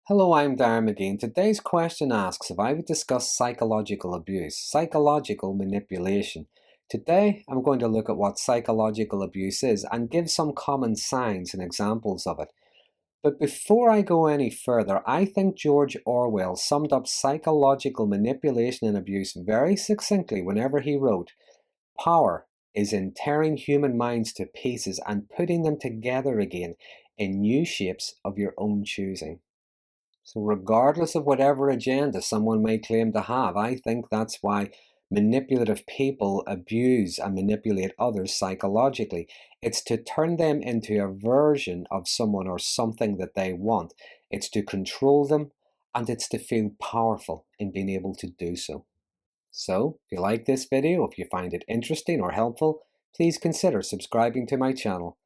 Hello, I'm Darren Magee, and today's question asks if I would discuss psychological abuse, psychological manipulation. Today, I'm going to look at what psychological abuse is and give some common signs and examples of it. But before I go any further, I think George Orwell summed up psychological manipulation and abuse very succinctly whenever he wrote, "Power is in tearing human minds to pieces and putting them together again in new shapes of your own choosing." So, regardless of whatever agenda someone may claim to have, I think that's why manipulative people abuse and manipulate others psychologically. It's to turn them into a version of someone or something that they want. It's to control them, and it's to feel powerful in being able to do so. So, if you like this video, if you find it interesting or helpful, please consider subscribing to my channel.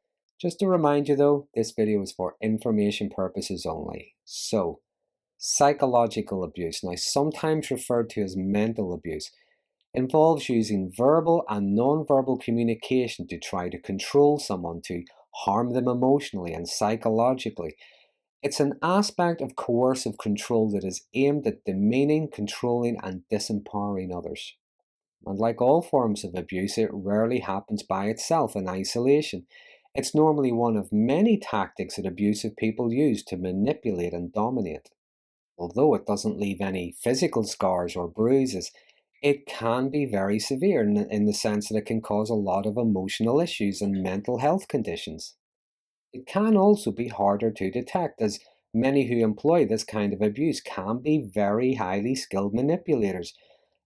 Just to remind you though, this video is for information purposes only. So, psychological abuse, now sometimes referred to as mental abuse, involves using verbal and non-verbal communication to try to control someone, to harm them emotionally and psychologically. It's an aspect of coercive control that is aimed at demeaning, controlling, and disempowering others. And like all forms of abuse, it rarely happens by itself in isolation. It's normally one of many tactics that abusive people use to manipulate and dominate. Although it doesn't leave any physical scars or bruises, it can be very severe in the sense that it can cause a lot of emotional issues and mental health conditions. It can also be harder to detect, as many who employ this kind of abuse can be very highly skilled manipulators.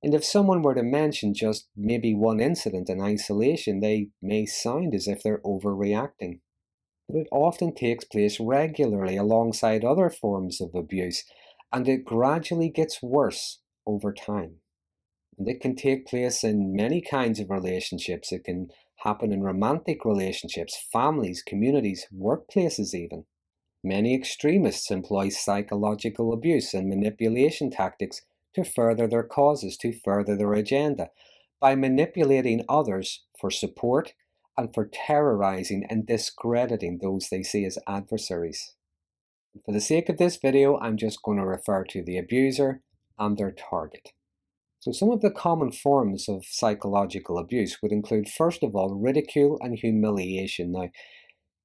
And if someone were to mention just maybe one incident in isolation, they may sound as if they're overreacting. But it often takes place regularly alongside other forms of abuse, and it gradually gets worse over time. And it can take place in many kinds of relationships. It can happen in romantic relationships, families, communities, workplaces even. Many extremists employ psychological abuse and manipulation tactics to further their causes, to further their agenda, by manipulating others for support and for terrorizing and discrediting those they see as adversaries. For the sake of this video, I'm just going to refer to the abuser and their target. So some of the common forms of psychological abuse would include, first of all, ridicule and humiliation. Now,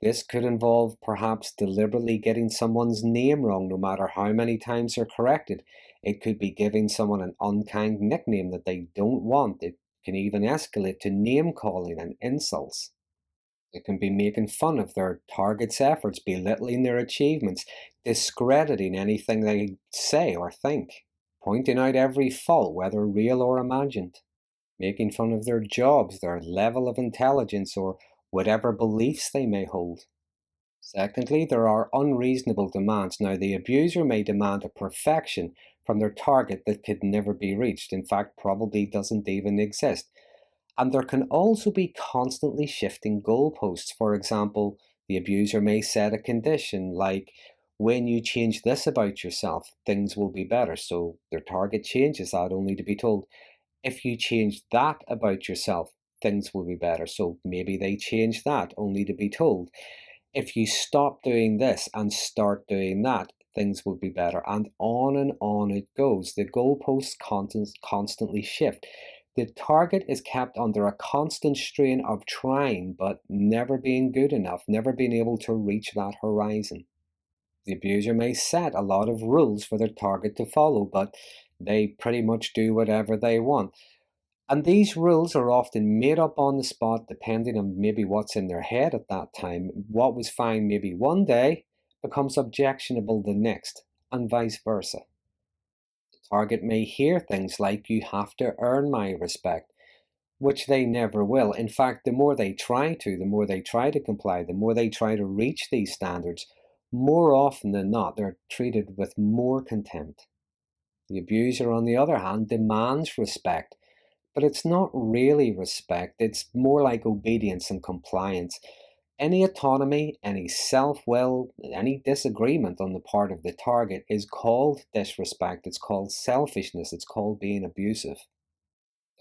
this could involve perhaps deliberately getting someone's name wrong no matter how many times they're corrected. It could be giving someone an unkind nickname that they don't want. It can even escalate to name calling and insults. It can be making fun of their target's efforts, belittling their achievements, discrediting anything they say or think, pointing out every fault, whether real or imagined, making fun of their jobs, their level of intelligence, or whatever beliefs they may hold. Secondly, there are unreasonable demands. Now, the abuser may demand a perfection from their target that could never be reached, in fact, probably doesn't even exist. And there can also be constantly shifting goalposts. For example, the abuser may set a condition like, when you change this about yourself, things will be better. So their target changes that only to be told, if you change that about yourself, things will be better. So maybe they change that only to be told, if you stop doing this and start doing that, things will be better. And on it goes. The goalposts constantly shift. The target is kept under a constant strain of trying, but never being good enough, never being able to reach that horizon. The abuser may set a lot of rules for their target to follow, but they pretty much do whatever they want. And these rules are often made up on the spot depending on maybe what's in their head at that time. What was fine maybe one day becomes objectionable the next, and vice versa. The target may hear things like, you have to earn my respect, which they never will. In fact, the more they try to, the more they try to comply, the more they try to reach these standards, more often than not, they're treated with more contempt. The abuser, on the other hand, demands respect, but it's not really respect, it's more like obedience and compliance. Any autonomy, any self-will, any disagreement on the part of the target is called disrespect, it's called selfishness, it's called being abusive.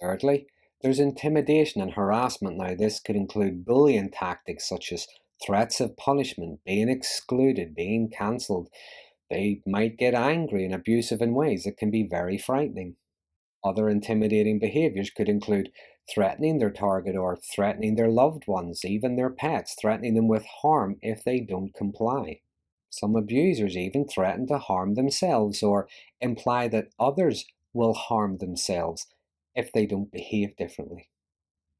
Thirdly, there's intimidation and harassment. Now, this could include bullying tactics such as threats of punishment, being excluded, being cancelled. They might get angry and abusive in ways that can be very frightening. Other intimidating behaviors could include threatening their target or threatening their loved ones, even their pets, threatening them with harm if they don't comply. Some abusers even threaten to harm themselves or imply that others will harm themselves if they don't behave differently.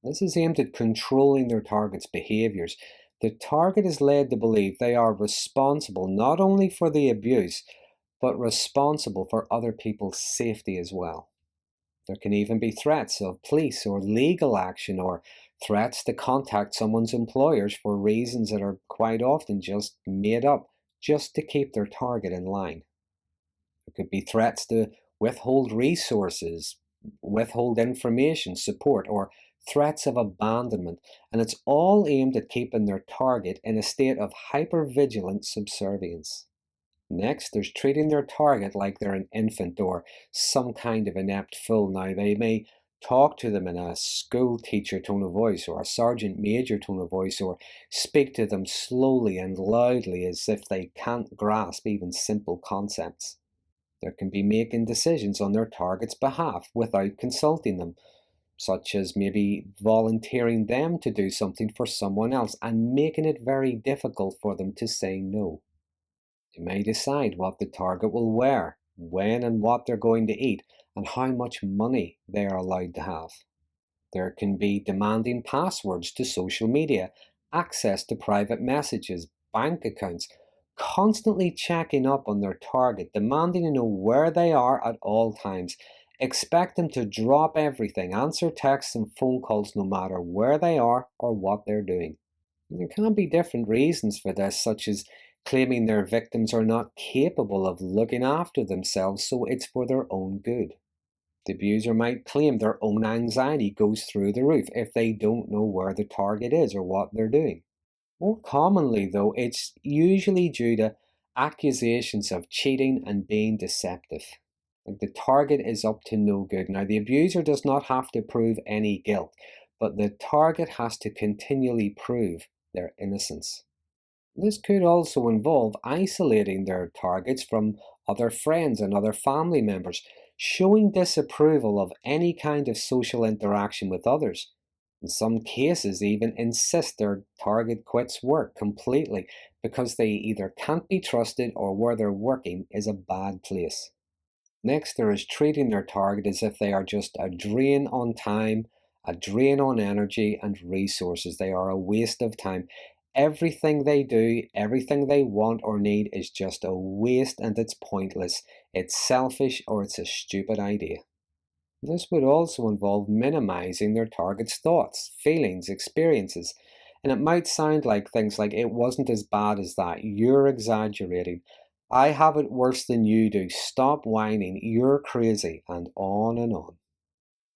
This is aimed at controlling their target's behaviors. The target is led to believe they are responsible not only for the abuse, but responsible for other people's safety as well. There can even be threats of police or legal action or threats to contact someone's employers for reasons that are quite often just made up just to keep their target in line. There could be threats to withhold resources, withhold information, support, or threats of abandonment, and it's all aimed at keeping their target in a state of hypervigilant subservience. Next, there's treating their target like they're an infant or some kind of inept fool. Now, they may talk to them in a school teacher tone of voice or a sergeant major tone of voice or speak to them slowly and loudly as if they can't grasp even simple concepts. There can be making decisions on their target's behalf without consulting them, such as maybe volunteering them to do something for someone else and making it very difficult for them to say no. They may decide what the target will wear, when and what they're going to eat, and how much money they are allowed to have. There can be demanding passwords to social media, access to private messages, bank accounts, constantly checking up on their target, demanding to know where they are at all times, expect them to drop everything, answer texts and phone calls no matter where they are or what they're doing. There can be different reasons for this, such as claiming their victims are not capable of looking after themselves, so it's for their own good. The abuser might claim their own anxiety goes through the roof if they don't know where the target is or what they're doing. More commonly, though, it's usually due to accusations of cheating and being deceptive. Like the target is up to no good. Now, the abuser does not have to prove any guilt, but the target has to continually prove their innocence. This could also involve isolating their targets from other friends and other family members, showing disapproval of any kind of social interaction with others. In some cases, even insist their target quits work completely because they either can't be trusted or where they're working is a bad place. Next, there is treating their target as if they are just a drain on time, a drain on energy and resources. They are a waste of time. Everything they do, everything they want or need is just a waste and it's pointless. It's selfish or it's a stupid idea. This would also involve minimizing their target's thoughts, feelings, experiences. And it might sound like things like, it wasn't as bad as that, you're exaggerating, I have it worse than you do, stop whining, you're crazy, and on and on.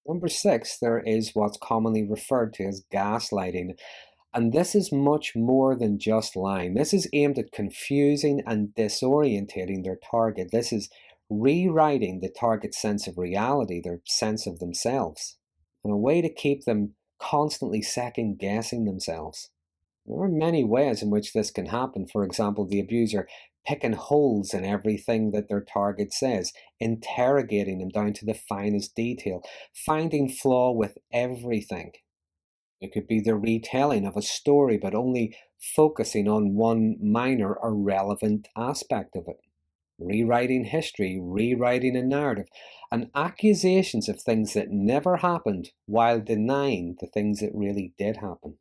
Number six, there is what's commonly referred to as gaslighting. And this is much more than just lying. This is aimed at confusing and disorientating their target. This is rewriting the target's sense of reality, their sense of themselves, and a way to keep them constantly second guessing themselves. There are many ways in which this can happen. For example, the abuser picking holes in everything that their target says, interrogating them down to the finest detail, finding flaw with everything. It could be the retelling of a story, but only focusing on one minor or relevant aspect of it. Rewriting history, rewriting a narrative, and accusations of things that never happened while denying the things that really did happen.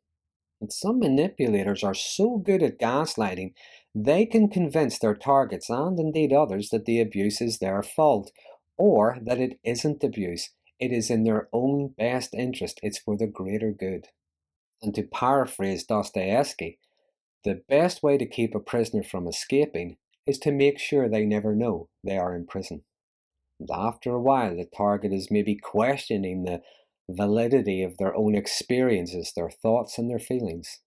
And some manipulators are so good at gaslighting, they can convince their targets and indeed others that the abuse is their fault, or that it isn't abuse. It is in their own best interest, it's for the greater good. And to paraphrase Dostoevsky, the best way to keep a prisoner from escaping is to make sure they never know they are in prison. And after a while, the target is maybe questioning the validity of their own experiences, their thoughts, and their feelings.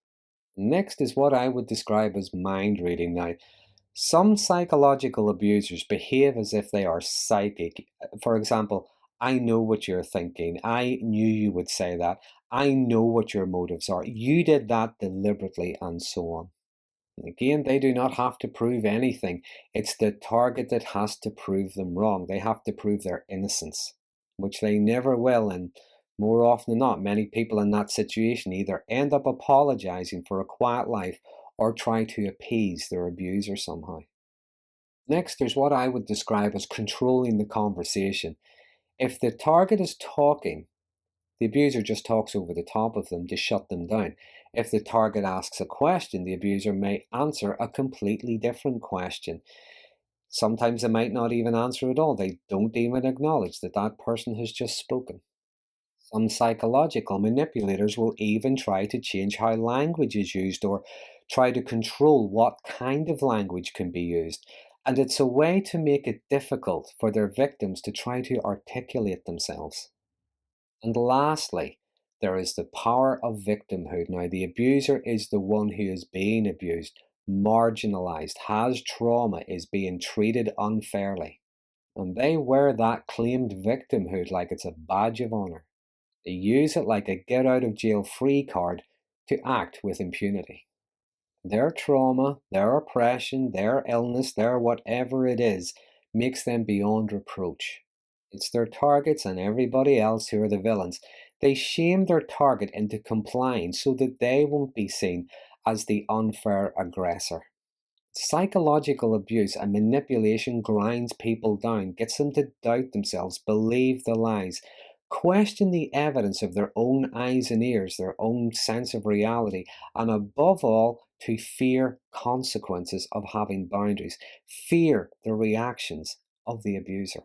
Next is what I would describe as mind reading. Now, some psychological abusers behave as if they are psychic. For example, I know what you're thinking. I knew you would say that. I know what your motives are. You did that deliberately, and so on. Again, they do not have to prove anything. It's the target that has to prove them wrong. They have to prove their innocence, which they never will. And more often than not, many people in that situation either end up apologizing for a quiet life or try to appease their abuser somehow. Next, there's what I would describe as controlling the conversation. If the target is talking, the abuser just talks over the top of them to shut them down. If the target asks a question, the abuser may answer a completely different question. Sometimes they might not even answer at all. They don't even acknowledge that that person has just spoken. Some psychological manipulators will even try to change how language is used or try to control what kind of language can be used. And it's a way to make it difficult for their victims to try to articulate themselves. And lastly, there is the power of victimhood. Now, the abuser is the one who is being abused, marginalized, has trauma, is being treated unfairly. And they wear that claimed victimhood like it's a badge of honor. They use it like a get out of jail free card to act with impunity. Their trauma, their oppression, their illness, their whatever it is, makes them beyond reproach. It's their targets and everybody else who are the villains. They shame their target into complying so that they won't be seen as the unfair aggressor. Psychological abuse and manipulation grinds people down, gets them to doubt themselves, believe the lies, question the evidence of their own eyes and ears, their own sense of reality, and above all, to fear consequences of having boundaries, fear the reactions of the abuser.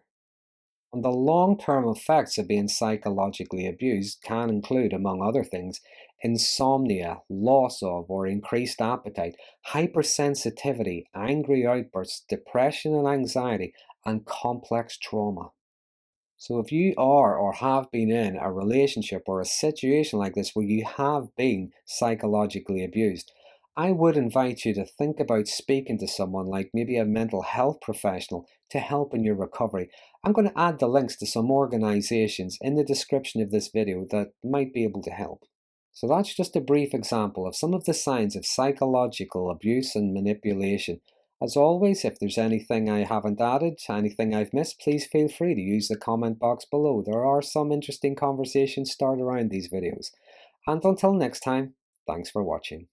And the long term effects of being psychologically abused can include, among other things, insomnia, loss of or increased appetite, hypersensitivity, angry outbursts, depression and anxiety, and complex trauma. So, if you are or have been in a relationship or a situation like this where you have been psychologically abused, I would invite you to think about speaking to someone like maybe a mental health professional to help in your recovery. I'm going to add the links to some organizations in the description of this video that might be able to help. So that's just a brief example of some of the signs of psychological abuse and manipulation. As always, if there's anything I haven't added, anything I've missed, please feel free to use the comment box below. There are some interesting conversations started around these videos. And until next time, thanks for watching.